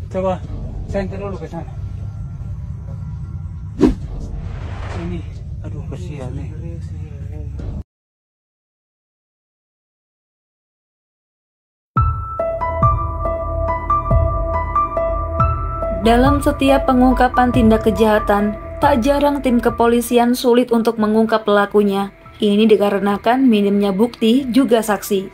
Coba senter dulu ke sana. Ini, aduh kasihan nih. Dalam setiap pengungkapan tindak kejahatan, tak jarang tim kepolisian sulit untuk mengungkap pelakunya. Ini dikarenakan minimnya bukti juga saksi.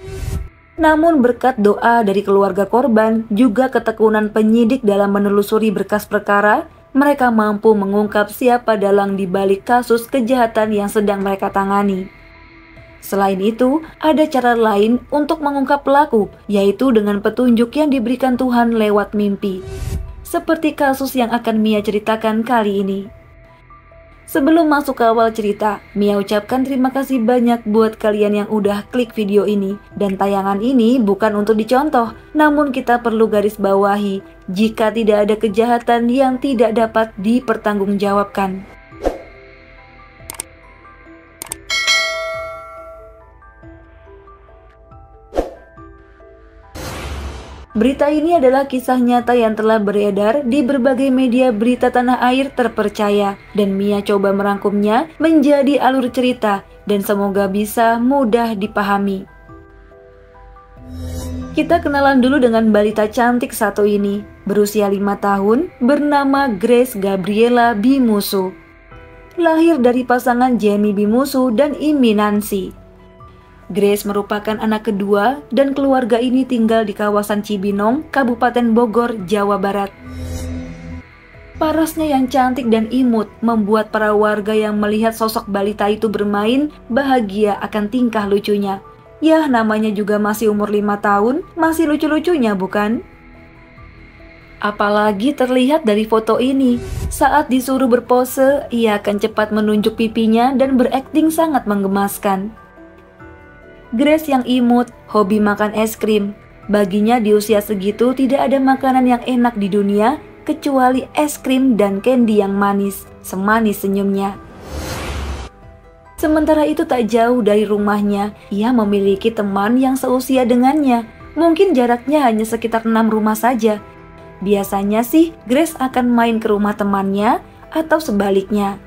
Namun berkat doa dari keluarga korban, juga ketekunan penyidik dalam menelusuri berkas perkara, mereka mampu mengungkap siapa dalang di balik kasus kejahatan yang sedang mereka tangani. Selain itu, ada cara lain untuk mengungkap pelaku, yaitu dengan petunjuk yang diberikan Tuhan lewat mimpi. Seperti kasus yang akan Mia ceritakan kali ini. Sebelum masuk ke awal cerita, Mia ucapkan terima kasih banyak buat kalian yang udah klik video ini. Dan tayangan ini bukan untuk dicontoh, namun kita perlu garis bawahi jika tidak ada kejahatan yang tidak dapat dipertanggungjawabkan. Berita ini adalah kisah nyata yang telah beredar di berbagai media berita tanah air terpercaya, dan Mia coba merangkumnya menjadi alur cerita dan semoga bisa mudah dipahami. Kita kenalan dulu dengan balita cantik satu ini, berusia 5 tahun, bernama Grace Gabriela Bimusu. Lahir dari pasangan Jamie Bimusu dan Imi Nancy. Grace merupakan anak kedua dan keluarga ini tinggal di kawasan Cibinong, Kabupaten Bogor, Jawa Barat. Parasnya yang cantik dan imut membuat para warga yang melihat sosok balita itu bermain bahagia akan tingkah lucunya. Yah, namanya juga masih umur 5 tahun, masih lucu-lucunya bukan? Apalagi terlihat dari foto ini, saat disuruh berpose, ia akan cepat menunjuk pipinya dan berakting sangat menggemaskan. Grace yang imut, hobi makan es krim. Baginya di usia segitu tidak ada makanan yang enak di dunia kecuali es krim dan candy yang manis, semanis senyumnya. Sementara itu tak jauh dari rumahnya, ia memiliki teman yang seusia dengannya. Mungkin jaraknya hanya sekitar 6 rumah saja. Biasanya sih Grace akan main ke rumah temannya atau sebaliknya.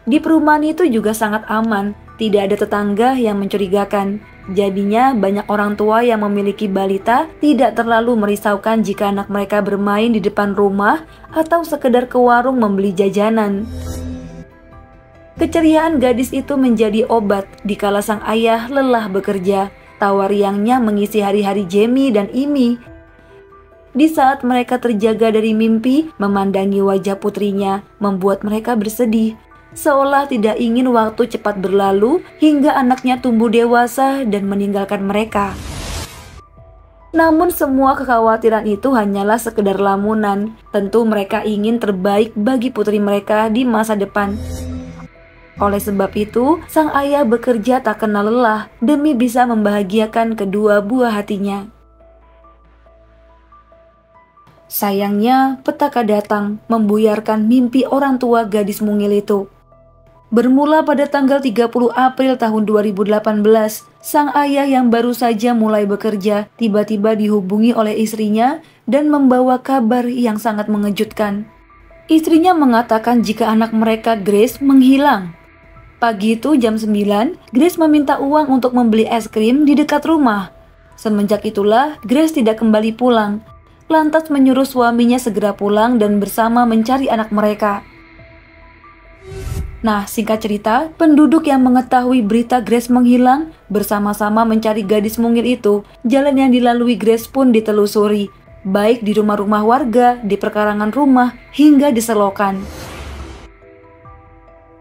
Di perumahan itu juga sangat aman. Tidak ada tetangga yang mencurigakan. Jadinya banyak orang tua yang memiliki balita tidak terlalu merisaukan jika anak mereka bermain di depan rumah atau sekedar ke warung membeli jajanan. Keceriaan gadis itu menjadi obat dikala sang ayah lelah bekerja. Tawa riangnya mengisi hari-hari Jamie dan Imi. Di saat mereka terjaga dari mimpi, memandangi wajah putrinya membuat mereka bersedih. Seolah tidak ingin waktu cepat berlalu hingga anaknya tumbuh dewasa dan meninggalkan mereka. Namun semua kekhawatiran itu hanyalah sekedar lamunan. Tentu mereka ingin terbaik bagi putri mereka di masa depan. Oleh sebab itu, sang ayah bekerja tak kenal lelah demi bisa membahagiakan kedua buah hatinya. Sayangnya, petaka datang membuyarkan mimpi orang tua gadis mungil itu. Bermula pada tanggal 30 April tahun 2018, sang ayah yang baru saja mulai bekerja tiba-tiba dihubungi oleh istrinya dan membawa kabar yang sangat mengejutkan. Istrinya mengatakan jika anak mereka Grace menghilang. Pagi itu jam 9, Grace meminta uang untuk membeli es krim di dekat rumah. Semenjak itulah Grace tidak kembali pulang. Lantas menyuruh suaminya segera pulang dan bersama mencari anak mereka. Nah, singkat cerita, penduduk yang mengetahui berita Grace menghilang bersama-sama mencari gadis mungil itu. Jalan yang dilalui Grace pun ditelusuri, baik di rumah-rumah warga, di perkarangan rumah, hingga di selokan.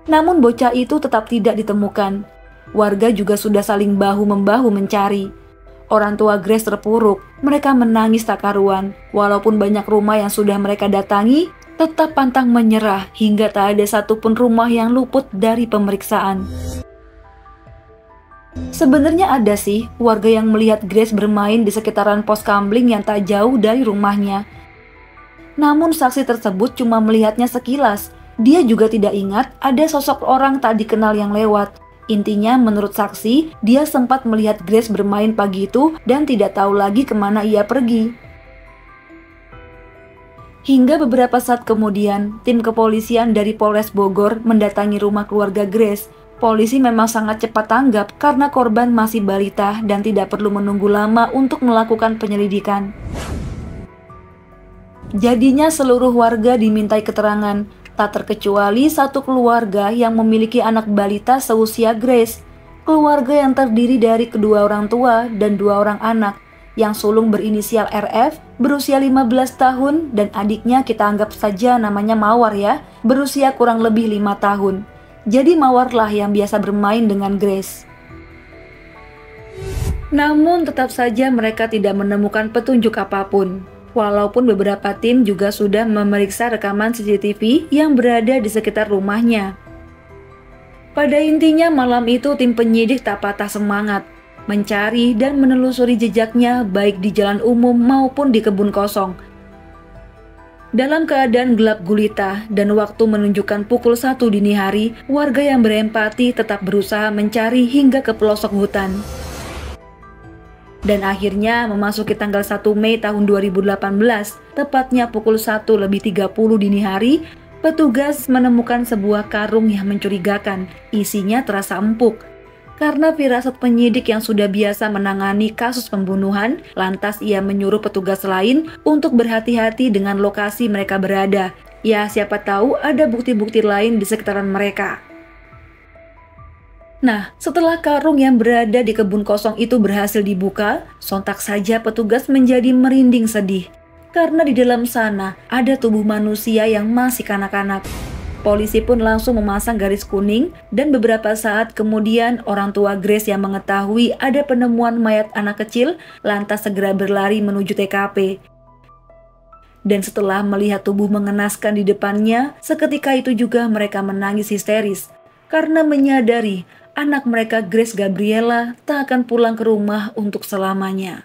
Namun bocah itu tetap tidak ditemukan. Warga juga sudah saling bahu-membahu mencari. Orang tua Grace terpuruk, mereka menangis tak karuan. Walaupun banyak rumah yang sudah mereka datangi, tetap pantang menyerah hingga tak ada satupun rumah yang luput dari pemeriksaan. Sebenarnya ada sih warga yang melihat Grace bermain di sekitaran pos kamling yang tak jauh dari rumahnya. Namun saksi tersebut cuma melihatnya sekilas. Dia juga tidak ingat ada sosok orang tak dikenal yang lewat. Intinya menurut saksi, dia sempat melihat Grace bermain pagi itu dan tidak tahu lagi kemana ia pergi. Hingga beberapa saat kemudian, tim kepolisian dari Polres Bogor mendatangi rumah keluarga Grace. Polisi memang sangat cepat tanggap karena korban masih balita dan tidak perlu menunggu lama untuk melakukan penyelidikan. Jadinya seluruh warga dimintai keterangan, tak terkecuali satu keluarga yang memiliki anak balita seusia Grace. Keluarga yang terdiri dari kedua orang tua dan dua orang anak, yang sulung berinisial RF berusia 15 tahun dan adiknya kita anggap saja namanya Mawar ya, berusia kurang lebih 5 tahun. Jadi Mawarlah yang biasa bermain dengan Grace. Namun tetap saja mereka tidak menemukan petunjuk apapun. Walaupun beberapa tim juga sudah memeriksa rekaman CCTV yang berada di sekitar rumahnya. Pada intinya malam itu tim penyidik tak patah semangat mencari dan menelusuri jejaknya baik di jalan umum maupun di kebun kosong. Dalam keadaan gelap gulita dan waktu menunjukkan pukul 1 dini hari, warga yang berempati tetap berusaha mencari hingga ke pelosok hutan. Dan akhirnya memasuki tanggal 1 Mei tahun 2018, tepatnya pukul 1:30 dini hari, petugas menemukan sebuah karung yang mencurigakan. Isinya terasa empuk. Karena firasat penyidik yang sudah biasa menangani kasus pembunuhan, lantas ia menyuruh petugas lain untuk berhati-hati dengan lokasi mereka berada. Ya, siapa tahu ada bukti-bukti lain di sekitaran mereka. Nah, setelah karung yang berada di kebun kosong itu berhasil dibuka, sontak saja petugas menjadi merinding sedih. Karena di dalam sana ada tubuh manusia yang masih kanak-kanak. Polisi pun langsung memasang garis kuning dan beberapa saat kemudian orang tua Grace yang mengetahui ada penemuan mayat anak kecil lantas segera berlari menuju TKP. Dan setelah melihat tubuh mengenaskan di depannya, seketika itu juga mereka menangis histeris karena menyadari anak mereka Grace Gabriela tak akan pulang ke rumah untuk selamanya.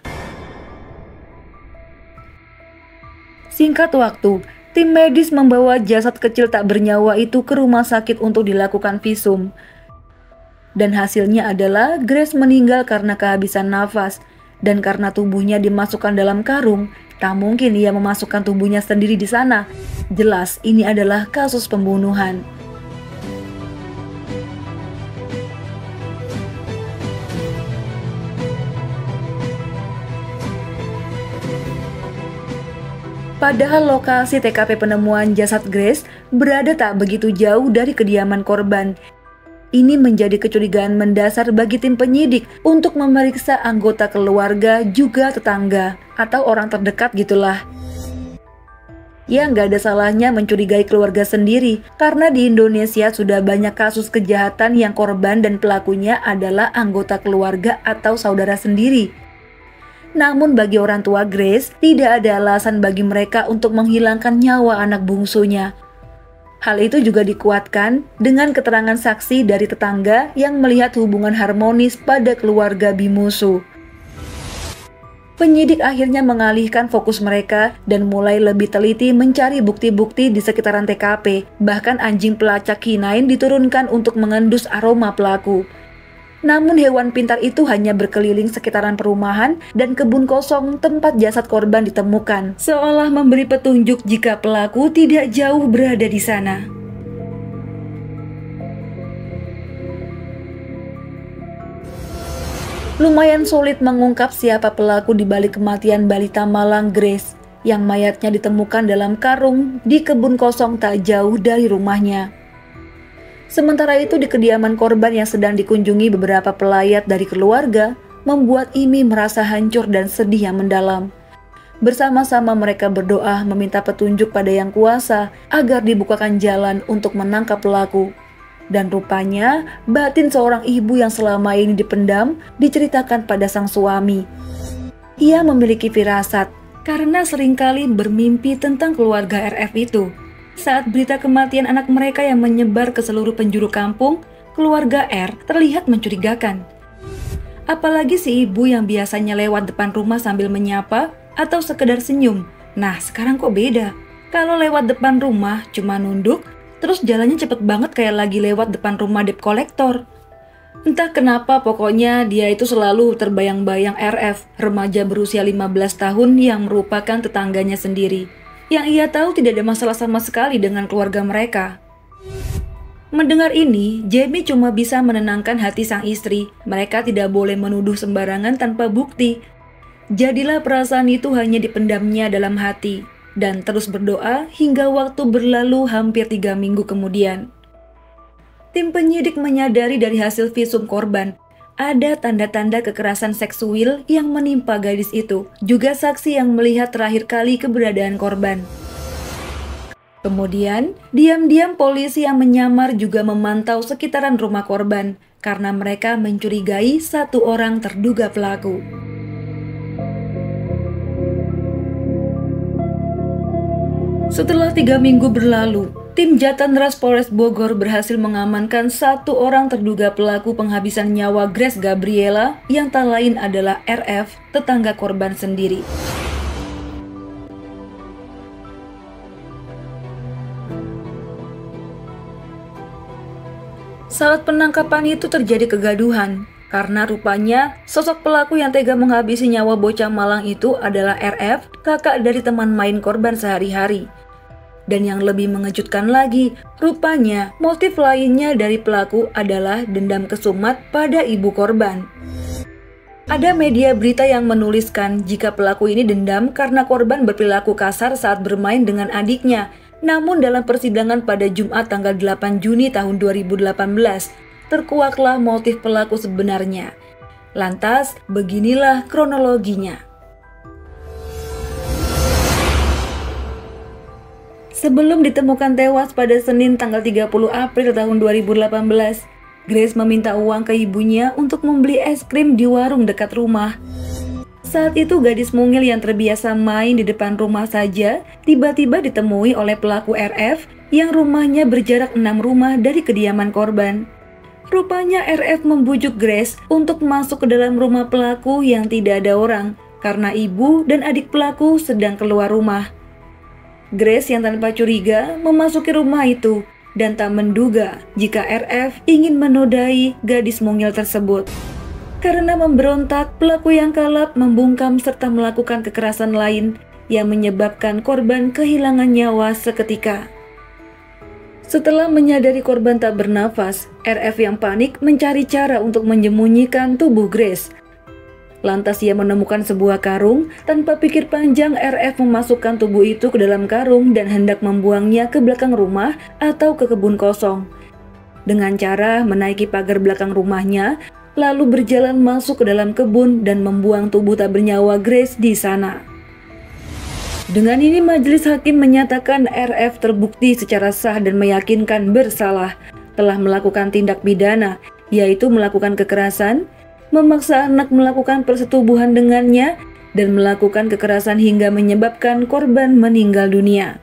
Singkat waktu, tim medis membawa jasad kecil tak bernyawa itu ke rumah sakit untuk dilakukan visum. Dan hasilnya adalah Grace meninggal karena kehabisan nafas. Dan karena tubuhnya dimasukkan dalam karung, tak mungkin ia memasukkan tubuhnya sendiri di sana. Jelas ini adalah kasus pembunuhan. Padahal lokasi TKP penemuan jasad Grace berada tak begitu jauh dari kediaman korban. Ini menjadi kecurigaan mendasar bagi tim penyidik untuk memeriksa anggota keluarga juga tetangga atau orang terdekat gitulah. Ya nggak ada salahnya mencurigai keluarga sendiri karena di Indonesia sudah banyak kasus kejahatan yang korban dan pelakunya adalah anggota keluarga atau saudara sendiri. Namun bagi orang tua Grace, tidak ada alasan bagi mereka untuk menghilangkan nyawa anak bungsunya. Hal itu juga dikuatkan dengan keterangan saksi dari tetangga yang melihat hubungan harmonis pada keluarga bimusu. Penyidik akhirnya mengalihkan fokus mereka dan mulai lebih teliti mencari bukti-bukti di sekitaran TKP. Bahkan anjing pelacak K9 diturunkan untuk mengendus aroma pelaku. Namun hewan pintar itu hanya berkeliling sekitaran perumahan dan kebun kosong tempat jasad korban ditemukan, seolah memberi petunjuk jika pelaku tidak jauh berada di sana. Lumayan sulit mengungkap siapa pelaku di balik kematian balita malang Grace, yang mayatnya ditemukan dalam karung di kebun kosong tak jauh dari rumahnya. Sementara itu di kediaman korban yang sedang dikunjungi beberapa pelayat dari keluarga, membuat Imi merasa hancur dan sedih yang mendalam. Bersama-sama mereka berdoa meminta petunjuk pada Yang Kuasa agar dibukakan jalan untuk menangkap pelaku. Dan rupanya batin seorang ibu yang selama ini dipendam diceritakan pada sang suami. Ia memiliki firasat karena seringkali bermimpi tentang keluarga RF itu. Saat berita kematian anak mereka yang menyebar ke seluruh penjuru kampung, keluarga R terlihat mencurigakan. Apalagi si ibu yang biasanya lewat depan rumah sambil menyapa atau sekedar senyum. Nah, sekarang kok beda. Kalau lewat depan rumah cuma nunduk, terus jalannya cepet banget kayak lagi lewat depan rumah debt collector. Entah kenapa pokoknya dia itu selalu terbayang-bayang RF, remaja berusia 15 tahun yang merupakan tetangganya sendiri. yang ia tahu tidak ada masalah sama sekali dengan keluarga mereka. Mendengar ini, Jamie cuma bisa menenangkan hati sang istri. Mereka tidak boleh menuduh sembarangan tanpa bukti. Jadilah perasaan itu hanya dipendamnya dalam hati, dan terus berdoa hingga waktu berlalu hampir 3 minggu kemudian. Tim penyidik menyadari dari hasil visum korban, ada tanda-tanda kekerasan seksual yang menimpa gadis itu, juga saksi yang melihat terakhir kali keberadaan korban. Kemudian, diam-diam polisi yang menyamar juga memantau sekitaran rumah korban karena mereka mencurigai 1 orang terduga pelaku. Setelah 3 minggu berlalu, tim Jatanras Polres Bogor berhasil mengamankan 1 orang terduga pelaku penghabisan nyawa Grace Gabriela yang tak lain adalah RF, tetangga korban sendiri. Saat penangkapan itu terjadi kegaduhan, karena rupanya sosok pelaku yang tega menghabisi nyawa bocah malang itu adalah RF, kakak dari teman main korban sehari-hari. Dan yang lebih mengejutkan lagi, rupanya motif lainnya dari pelaku adalah dendam kesumat pada ibu korban. Ada media berita yang menuliskan jika pelaku ini dendam karena korban berperilaku kasar saat bermain dengan adiknya. Namun dalam persidangan pada Jumat tanggal 8 Juni tahun 2018, terkuaklah motif pelaku sebenarnya. Lantas, beginilah kronologinya. Sebelum ditemukan tewas pada Senin tanggal 30 April tahun 2018, Grace meminta uang ke ibunya untuk membeli es krim di warung dekat rumah. Saat itu gadis mungil yang terbiasa main di depan rumah saja tiba-tiba ditemui oleh pelaku RF yang rumahnya berjarak 6 rumah dari kediaman korban. Rupanya RF membujuk Grace untuk masuk ke dalam rumah pelaku yang tidak ada orang karena ibu dan adik pelaku sedang keluar rumah. Grace yang tanpa curiga memasuki rumah itu dan tak menduga jika RF ingin menodai gadis mungil tersebut. Karena memberontak, pelaku yang kalap membungkam serta melakukan kekerasan lain yang menyebabkan korban kehilangan nyawa seketika. Setelah menyadari korban tak bernafas, RF yang panik mencari cara untuk menyembunyikan tubuh Grace. Lantas ia menemukan sebuah karung. Tanpa pikir panjang, RF memasukkan tubuh itu ke dalam karung dan hendak membuangnya ke belakang rumah atau ke kebun kosong. Dengan cara menaiki pagar belakang rumahnya, lalu berjalan masuk ke dalam kebun dan membuang tubuh tak bernyawa Grace di sana. Dengan ini majelis hakim menyatakan RF terbukti secara sah dan meyakinkan bersalah, telah melakukan tindak pidana, yaitu melakukan kekerasan, memaksa anak melakukan persetubuhan dengannya, dan melakukan kekerasan hingga menyebabkan korban meninggal dunia.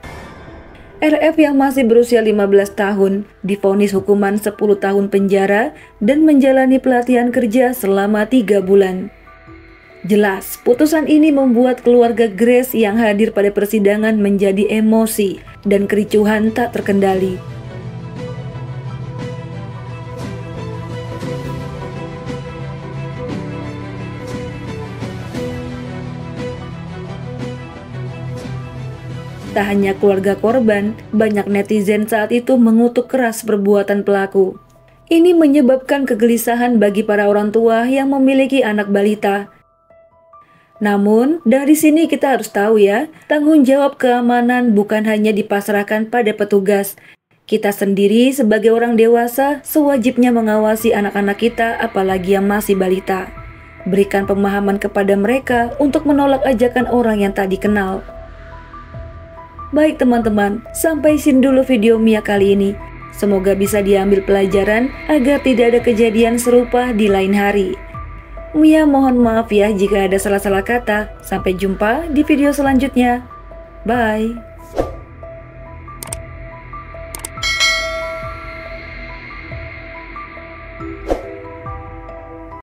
RF yang masih berusia 15 tahun divonis hukuman 10 tahun penjara dan menjalani pelatihan kerja selama 3 bulan. Jelas, putusan ini membuat keluarga Grace yang hadir pada persidangan menjadi emosi dan kericuhan tak terkendali. Tak hanya keluarga korban, banyak netizen saat itu mengutuk keras perbuatan pelaku. Ini menyebabkan kegelisahan bagi para orang tua yang memiliki anak balita. Namun, dari sini kita harus tahu ya, tanggung jawab keamanan bukan hanya dipasrahkan pada petugas. Kita sendiri sebagai orang dewasa sewajibnya mengawasi anak-anak kita, apalagi yang masih balita. Berikan pemahaman kepada mereka untuk menolak ajakan orang yang tak dikenal. Baik teman-teman, sampai sini dulu video Mia kali ini. Semoga bisa diambil pelajaran agar tidak ada kejadian serupa di lain hari. Mia mohon maaf ya jika ada salah-salah kata. Sampai jumpa di video selanjutnya. Bye.